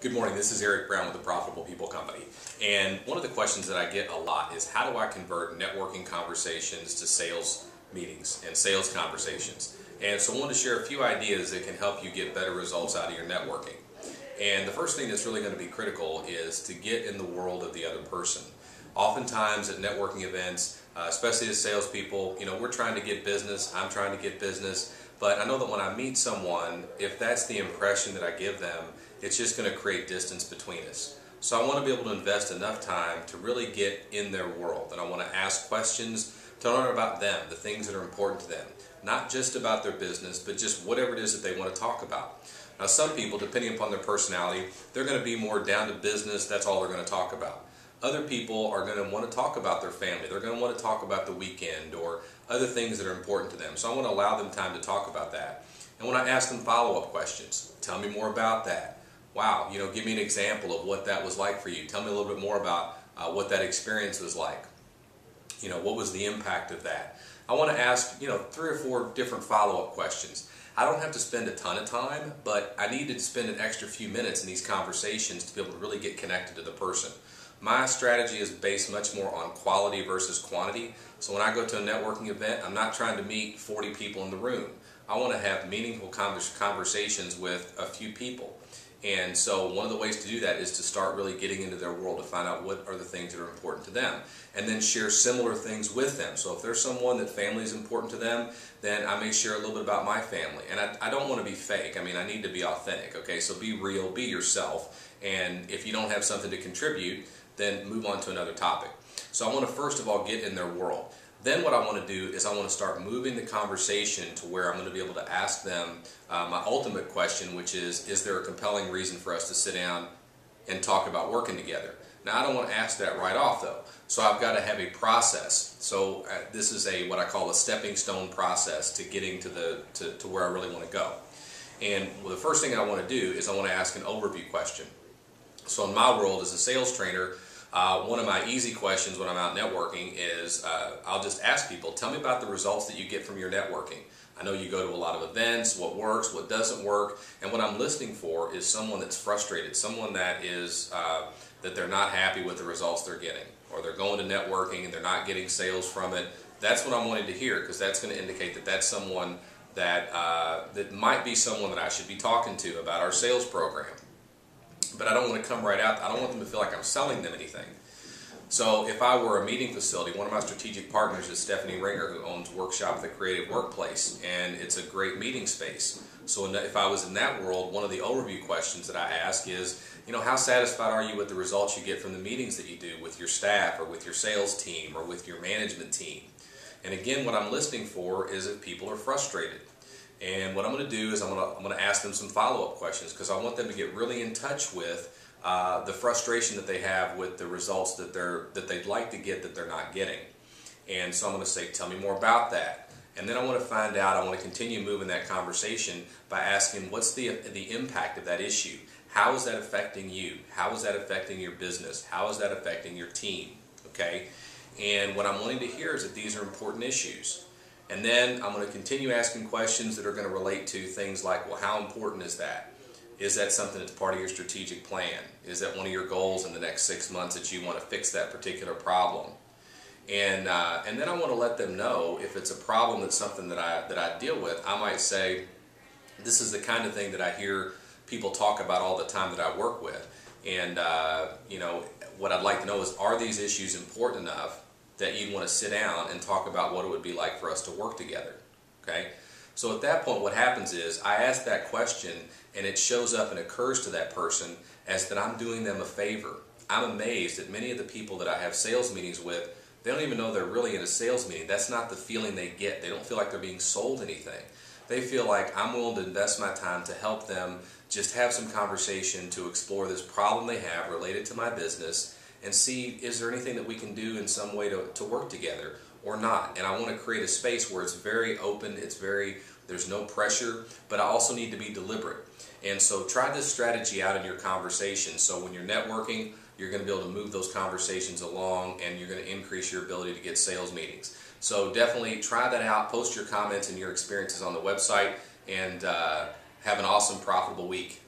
Good morning, this is Eric Brown with the Profitable People Company. And one of the questions that I get a lot is how do I convert networking conversations to sales meetings and sales conversations? And so I want to share a few ideas that can help you get better results out of your networking. And the first thing that's really going to be critical is to get in the world of the other person. Oftentimes at networking events, especially as salespeople, we're trying to get business, I'm trying to get business, but I know that when I meet someone, if that's the impression that I give them, it's just going to create distance between us. So I want to be able to invest enough time to really get in their world, and I want to ask questions to learn about them, the things that are important to them. Not just about their business, but just whatever it is that they want to talk about. Now some people, depending upon their personality, they're going to be more down to business, that's all they're going to talk about. Other people are going to want to talk about their family, they're going to want to talk about the weekend or other things that are important to them. So I want to allow them time to talk about that. And when I ask them follow-up questions, tell me more about that. Wow, give me an example of what that was like for you. Tell me a little bit more about what that experience was like. What was the impact of that? I want to ask, 3 or 4 different follow-up questions. I don't have to spend a ton of time, but I need to spend an extra few minutes in these conversations to be able to really get connected to the person. My strategy is based much more on quality versus quantity. So when I go to a networking event, I'm not trying to meet 40 people in the room. I want to have meaningful conversations with a few people. And so one of the ways to do that is to start really getting into their world to find out what are the things that are important to them, and then share similar things with them. So if there's someone that family is important to them, then I may share a little bit about my family. And I don't want to be fake. I need to be authentic. Okay, so be real, be yourself. And if you don't have something to contribute, then move on to another topic. So I want to first of all get in their world. Then what I want to do is I want to start moving the conversation to where I'm going to be able to ask them my ultimate question, which is there a compelling reason for us to sit down and talk about working together? Now I don't want to ask that right off though, so I've got to have a process. So this is what I call a stepping stone process to getting to where I really want to go. And the first thing I want to do is I want to ask an overview question. So in my world as a sales trainer, one of my easy questions when I'm out networking is I'll just ask people, tell me about the results that you get from your networking. I know you go to a lot of events, what works, what doesn't work, and what I'm listening for is someone that's frustrated, someone that is that they're not happy with the results they're getting, or they're going to networking and they're not getting sales from it. That's what I'm wanting to hear, because that's going to indicate that that's someone that that might be someone that I should be talking to about our sales program. But I don't want to come right out. I don't want them to feel like I'm selling them anything. So if I were a meeting facility, one of my strategic partners is Stephanie Ringer, who owns Workshop The Creative Workplace, and it's a great meeting space. So if I was in that world, one of the overview questions that I ask is, how satisfied are you with the results you get from the meetings that you do with your staff or with your sales team or with your management team? And again, what I'm listening for is if people are frustrated. And what I'm going to do is I'm going to ask them some follow-up questions, because I want them to get really in touch with the frustration that they have with the results that they'd like to get that they're not getting. And so I'm going to say, tell me more about that. And then I want to find out, I want to continue moving that conversation by asking, what's the impact of that issue? How is that affecting you? How is that affecting your business? How is that affecting your team? Okay? And what I'm wanting to hear is that these are important issues. And then I'm going to continue asking questions that are going to relate to things like, well, how important is that? Is that something that's part of your strategic plan? Is that one of your goals in the next 6 months that you want to fix that particular problem? And then I want to let them know if it's a problem that's something that I deal with. I might say, this is the kind of thing that I hear people talk about all the time that I work with. And what I'd like to know is, are these issues important enough that you'd want to sit down and talk about what it would be like for us to work together? Okay? So at that point what happens is I ask that question and it shows up and occurs to that person as that I'm doing them a favor. I'm amazed that many of the people that I have sales meetings with, they don't even know they're really in a sales meeting. That's not the feeling they get. They don't feel like they're being sold anything. They feel like I'm willing to invest my time to help them just have some conversation to explore this problem they have related to my business and see, is there anything that we can do in some way to work together or not. And I want to create a space where it's very open, there's no pressure, but I also need to be deliberate. And so try this strategy out in your conversation. So when you're networking, you're going to be able to move those conversations along, and you're going to increase your ability to get sales meetings. So definitely try that out, post your comments and your experiences on the website, and have an awesome, profitable week.